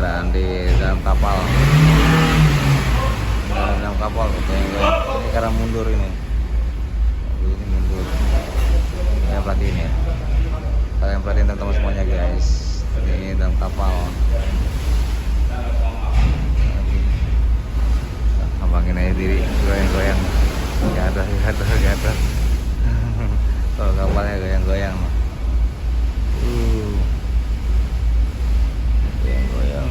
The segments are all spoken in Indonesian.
kendaraan di dalam kapal. Kendaraan dalam kapal goyang-goyang. Ini karena mundur ini. Ini mundur. Kalian perhatiin ya. Kalian perhatiin teman-teman semuanya guys. Ini dalam kapal. Abangin aja diri goyang-goyang. Gak ada. Kalau kapalnya goyang-goyang. Goyang-goyang.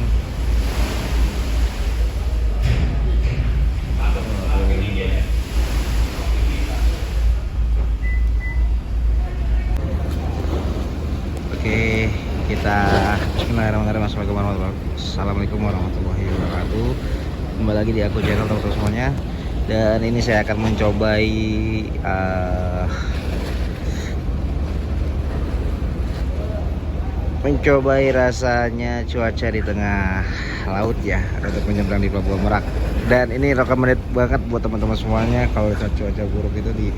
Oke, kita Bismillahirrahmanirrahim. Assalamualaikum warahmatullahi wabarakatuh. Kembali lagi di aku channel teman-teman semuanya. Dan ini saya akan mencobai rasanya cuaca di tengah laut ya, untuk menyeberang di Pelabuhan Merak. Dan ini recommended banget buat teman-teman semuanya kalau cuaca buruk itu di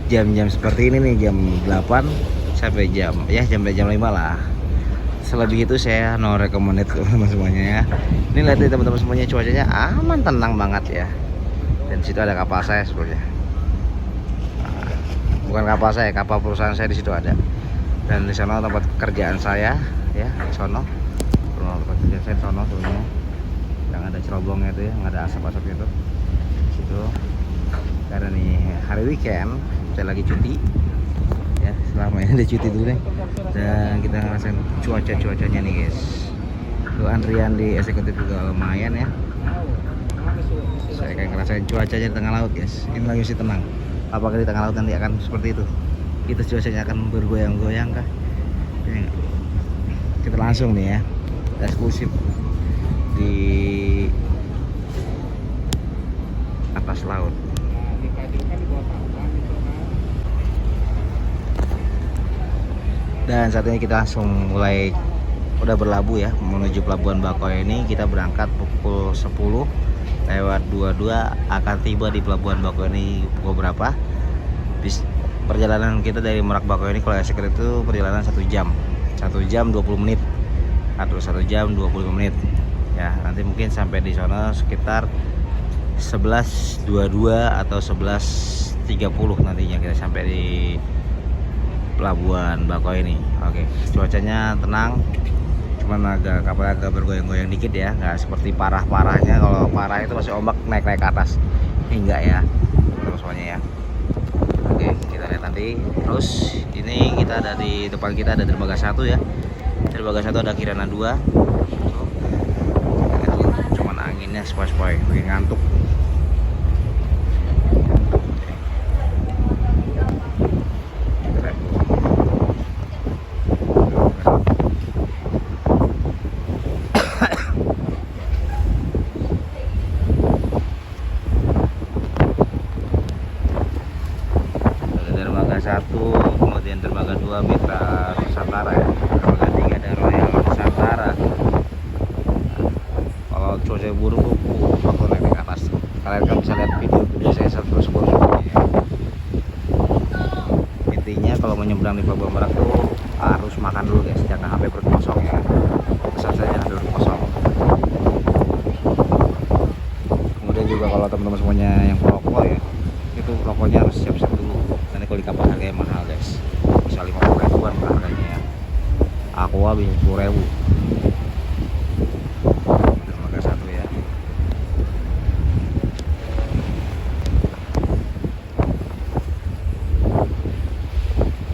jam-jam seperti ini nih, jam 8 sampai jam 5 lah. Selebih itu saya no recommended teman-teman semuanya ya. Ini lihat nih teman-teman semuanya, cuacanya aman, tenang banget ya. Dan situ ada kapal saya sebenarnya. Bukan kapal saya, kapal perusahaan saya di situ ada. Dan di sana tempat kerjaan saya ya, di sono. Tempat kerjaan saya di sono sebenarnya. Yang ada cerobongnya itu ya, nggak ada asap-asap itu. Situ. Karena nih hari weekend, saya lagi cuti. Ya, selama ini ada cuti dulu nih. Dan kita ngerasain cuacanya nih guys. Tuh antrian di eksekutif juga lumayan ya. Saya kayak ngerasain cuacanya di tengah laut guys. Ini lagi masih tenang. Apakah di tengah laut nanti akan seperti itu? Kita cuacanya akan bergoyang-goyang kah? Ya, kita langsung nih ya, eksklusif di atas laut. Dan saat ini kita langsung udah berlabuh ya, menuju Pelabuhan Bakauheni. Kita berangkat pukul 10 lewat 22, akan tiba di Pelabuhan Bakauheni pukul berapa? Perjalanan kita dari Merak Bakauheni kalau eksekutif itu perjalanan 1 jam 20 menit atau 1 jam 25 menit ya. Nanti mungkin sampai di sana sekitar 11.22 atau 11.30 nantinya kita sampai di Pelabuhan Bakauheni. Oke, cuacanya tenang, cuman kapalnya agak bergoyang-goyang dikit ya, nggak seperti parah-parahnya. Kalau parah itu masih ombak naik-naik ke atas, ini enggak ya terus semuanya ya. Oke, kita lihat nanti. Terus ini kita ada di depan kita ada dermaga 1 ya. Dermaga 1 ada Kirana 2. Cuman anginnya sepoi-sepoi, bikin ngantuk. Dermaga 1, kemudian dermaga 2 Mitra Nusantara ya. Dermaga 3 ada Royal Nusantara. Kalau cuaca buruk tuh bakal naik ke atas. Kalian kan bisa lihat video saya sebelum ya. Intinya kalau menyeberang di Pelabuhan Merak tuh harus makan dulu guys, jangan sampai perut kosong ya. Pesan saya jangan perut kosong. Kemudian juga kalau teman-teman semuanya yang perokok ya, itu rokoknya harus siap-siap dulu. Nanti kalau di kapal harganya mahal guys, bisa 50 ribuan harganya ya. Aqua bisa 10 ribu. Dermaga 1 ya.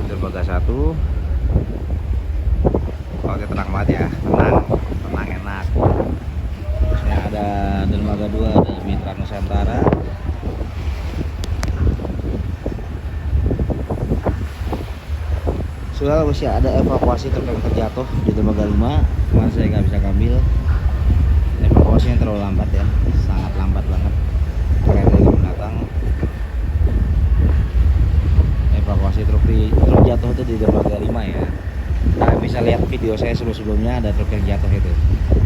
Dermaga 1. Oke, tenang banget ya, tenang enak. Terusnya ada dermaga 2 ada Mitra Nusantara. Soalnya masih ada evakuasi truk yang terjatuh di dermaga 5, cuman saya nggak bisa ngambil. Evakuasinya terlalu lambat ya, sangat lambat banget. Kereta yang mendatang. Evakuasi truk jatuh itu di dermaga 5 ya. Nah, bisa lihat video saya sebelumnya ada truk yang jatuh itu.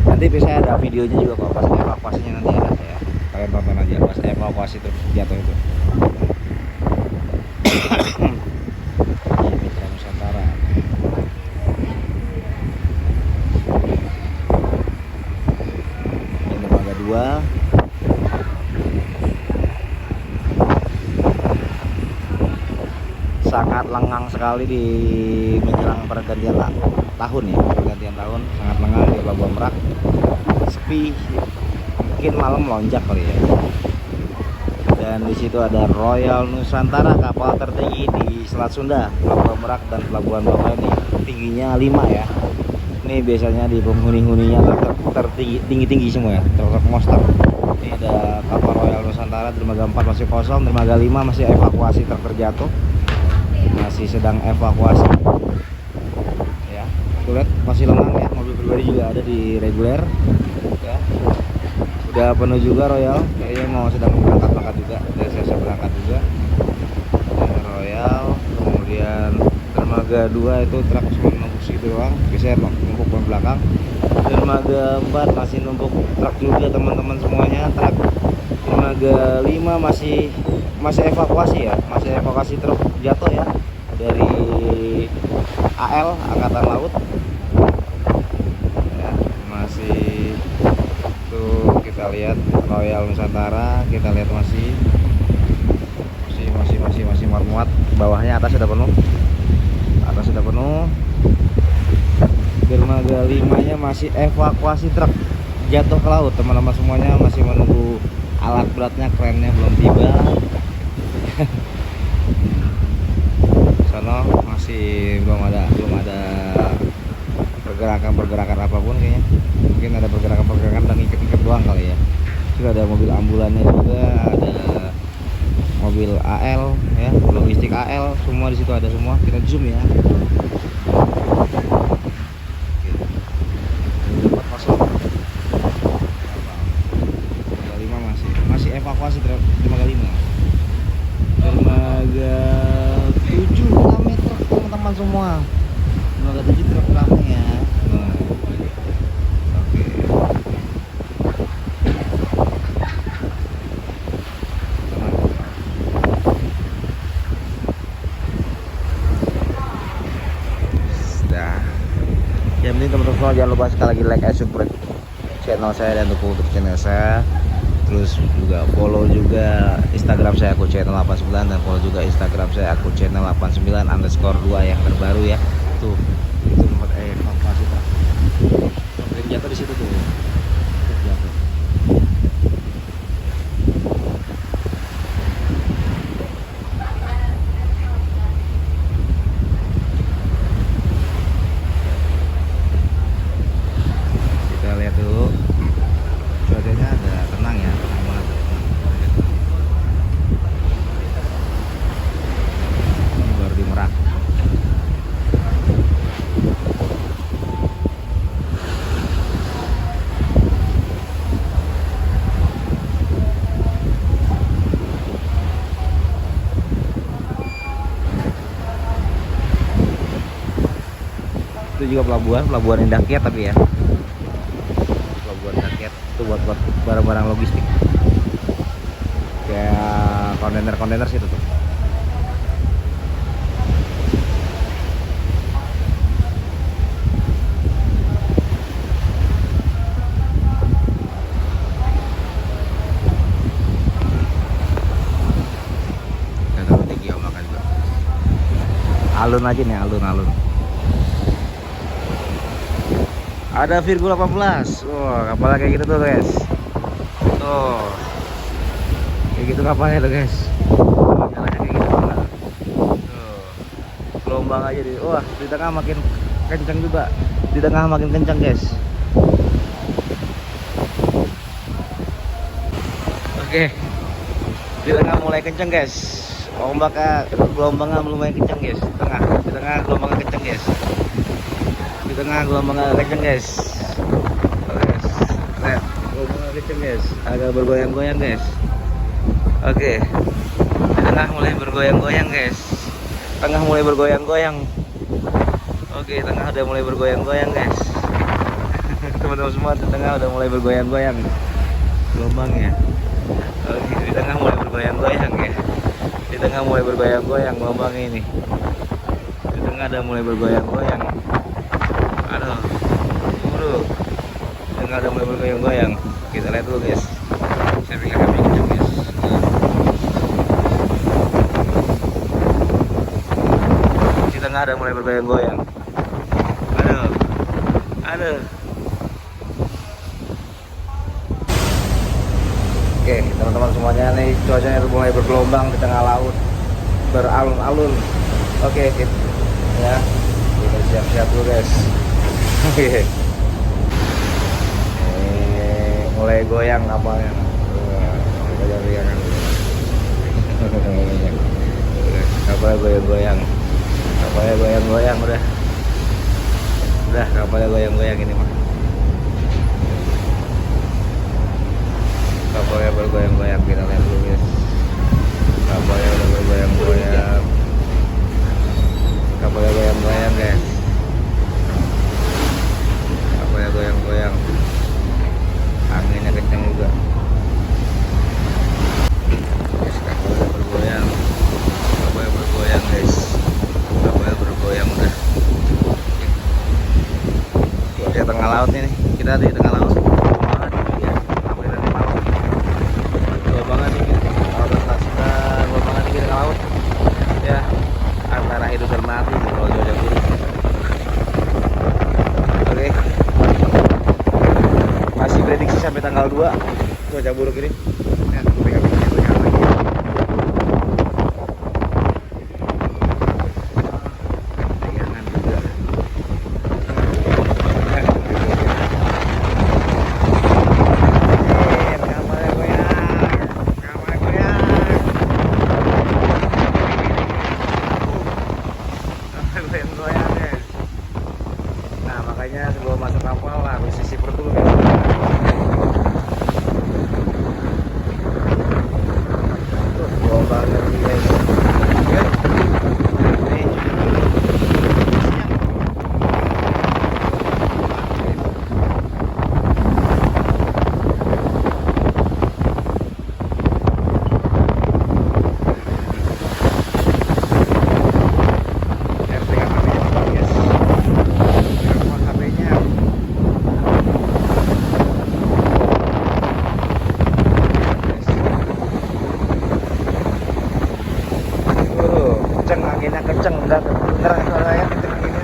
Nanti bisa ada videonya juga kok pas evakuasinya, nanti ada ya. Kalian tonton aja pas evakuasi truk jatuh itu. Mitra Nusantara. 2. Sangat lengang sekali di menjelang pergantian tahun ya, pergantian tahun sangat lengang di Pelabuhan Merak. Sepi, mungkin malam melonjak kali ya. Dan di situ ada Royal Nusantara, kapal tertinggi di Selat Sunda, Pelabuhan Merak dan Pelabuhan Bakauheni. Tingginya 5 ya. Ini biasanya di penghuni-huninya tinggi-tinggi semua ya, truk monster. Ini ada kapal Royal Nusantara, dermaga 4 masih kosong, dermaga 5 masih evakuasi truk terjatuh. Masih sedang evakuasi ya, tuh lihat masih lengang ya. Mobil pribadi juga ada di reguler ya, udah penuh juga Royal, kayaknya mau sedang berangkat juga, udah saya berangkat juga ya, Royal. Kemudian dermaga 2 itu truk cuma numpuk segitu doang, biasanya numpuk ban belakang. Dermaga 4 masih numpuk truk juga teman-teman semuanya, truk. Dermaga 5 masih evakuasi ya, masih evakuasi truk jatuh ya dari AL Angkatan Laut ya, masih tuh kita lihat Royal Nusantara, kita lihat masih muat, bawahnya, atas sudah penuh, dermaga 5 nya masih evakuasi truk jatuh ke laut teman-teman semuanya, masih menunggu alat beratnya, kerennya belum tiba. Sono masih belum ada pergerakan apapun kayaknya. Mungkin ada pergerakan dan ikat doang kali ya. Juga ada mobil ambulannya juga, ada mobil AL ya, logistik AL, semua di situ ada semua. Kita zoom ya. Masih evakuasi dermaga 5. Dermaga 7 rame truk teman-teman semua. Dermaga 7 truk rame ya. Nah. Oke. Sudah. Yang penting teman-teman semua jangan lupa sekali lagi like and subscribe channel saya dan dukung untuk channel saya. Terus juga follow juga Instagram saya aku channel 89, dan follow juga Instagram saya aku channel 89_2 yang terbaru ya. Tuh itu tempat evakuasi Pak. Mungkin jatuh di situ tuh. Jatuh. Kita lihat dulu. Cuacanya ada tenang ya, tenang banget. Ini baru di Merak. Itu juga pelabuhan Indah Kiat tapi ya. Pelabuhan Indah Kiat itu buat barang-barang logistik. Kayak kontainer situ tuh. Alun aja nih, alun. Ada Virgo 18. Wah, kapalnya kayak gitu tuh guys. Tuh, kayak gitu kapalnya tuh guys. Jalannya kayak gitu tuh. Gelombang aja di. Wah, di tengah makin kencang juga. Di tengah makin kencang guys. Oke, di tengah mulai kencang guys. Ombaknya, gelombangnya lumayan kencang guys. Di tengah gelombangnya kencang guys. Di tengah gelombangnya kencang guys. Lihat, gelombangnya kencang guys. Agak bergoyang-goyang guys. Oke, di tengah mulai bergoyang-goyang guys. Tengah mulai bergoyang-goyang. Oke, tengah udah mulai bergoyang-goyang guys. Teman-teman semua, di tengah udah mulai bergoyang-goyang gelombangnya. Oke, di tengah mulai bergoyang-goyang ya. Di tengah mulai bergoyang-goyang gelombang ini. Di tengah udah mulai bergoyang-goyang. Aduh, di tengah udah mulai bergoyang-goyang. Kita lihat dulu guys. Saya pikir kami kencang guys. Di tengah ada mulai bergoyang-goyang. Aduh. Oke teman-teman semuanya, nih cuacanya mulai bergelombang di tengah laut, beralun-alun. Oke ya, kita siap-siap dulu guys. Oke. Mulai goyang kapalnya. Goyang-goyangan. Kapalnya goyang-goyang. Kapalnya goyang-goyang udah. Udah kapalnya goyang-goyang ini mah. Kapalnya bergoyang-goyang, kita lihat dulu guys. Kapalnya udah bergoyang-goyang. Kapalnya goyang-goyang guys. Kapalnya goyang-goyang. Anginnya kencang juga. Guys, kapalnya bergoyang. Kapalnya bergoyang guys. Kapalnya bergoyang udah. Di tengah laut ini, kita di tengah laut. Hidup dan mati kalau cuaca buruk. Oke. Masih prediksi sampai tanggal 2 cuaca buruk ini. Ya, sebelum masuk kapal harus sisi perut dulu guys. Tuh, gelombangnya guys. Oke. Nih. Anginnya kenceng, beneran suaranya kenceng anginnya.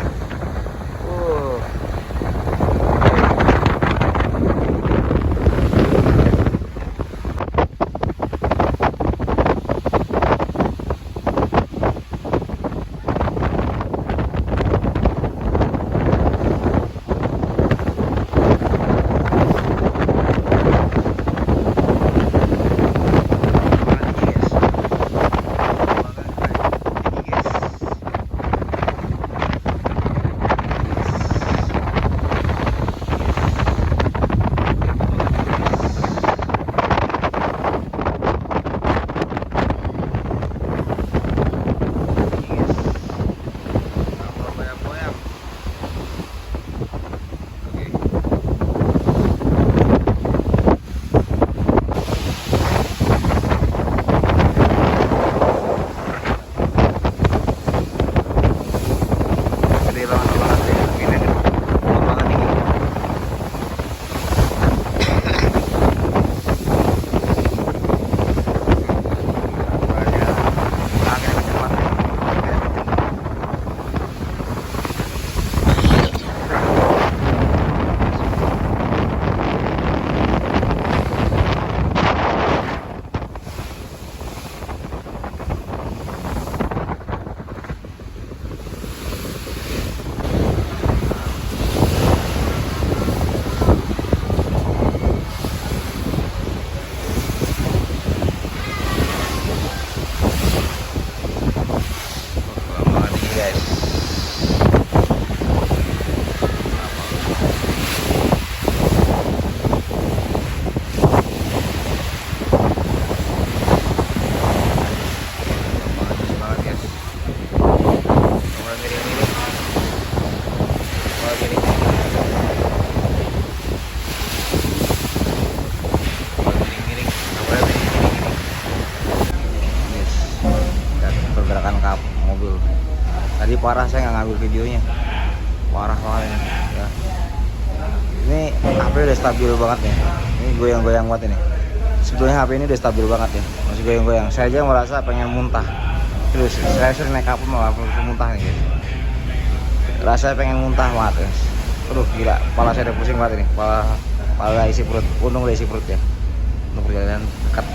Tadi parah, saya nggak ngambil videonya, parah banget ya. Ini HP udah stabil banget nih. Ini goyang-goyang banget ini. Sebetulnya HP ini udah stabil banget ya, masih goyang-goyang. Saya aja merasa pengen muntah. Terus saya sering naik kapal malah muntah nih guys. Rasanya pengen muntah banget guys. Aduh gila, kepala saya udah pusing banget ini. Kepala isi perut, untung udah isi perut ya. Untuk perjalanan dekat